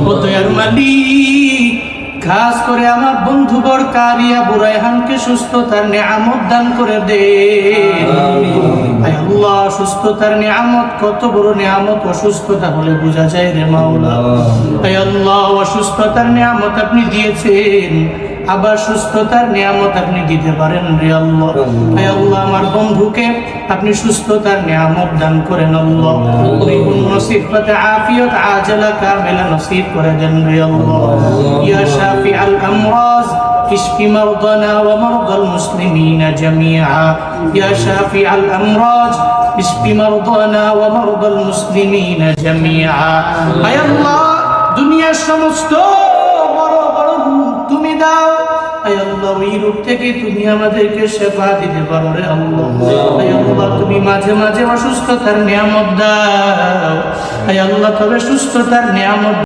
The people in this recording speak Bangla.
ও দয়ার মালিক, খাস করে আমার বন্ধু কারিয়া বুরাইহানকে সুস্থতার নিয়ামত দান করে দে। আল্লাহ, সুস্থতার নিয়ামত কত বড় নিয়ামত, অসুস্থতা হলে বোঝা যায় রে মাওলা। আল্লাহ, অসুস্থতার নিয়ামত আপনি দিয়েছেন, আবার সুস্থতার নিয়ামত আপনি দিতে পারেন রে আল্লাহ। আল্লাহ, আমার বন্ধুকে আপনি সুস্থতার নিয়ামত দান করেন আল্লাহ। পরিপূর্ণ সিফাতে আফিয়ত আজলা কামিলা নসিব করে দেন রে আল্লাহ। ইয়া শাফিআল আমরাজ اشف مرضنا ومرضى المسلمين جميعا يا شافع الأمراض اشف مرضنا ومرضى المسلمين جميعا يا الله দুনিয়ার সমস্ত বড় বড় তুমি দাও আয় আল্লাহ, ওই রূপ থেকে তুমি আমাদেরকে সেবা দিতে পারো রে আল্লাহ। আয় আল্লাহ, তুমি মাঝে মাঝে অসুস্থতার নিয়ামত দাও আয় আল্লাহ, তবে সুস্থতার নিয়ামত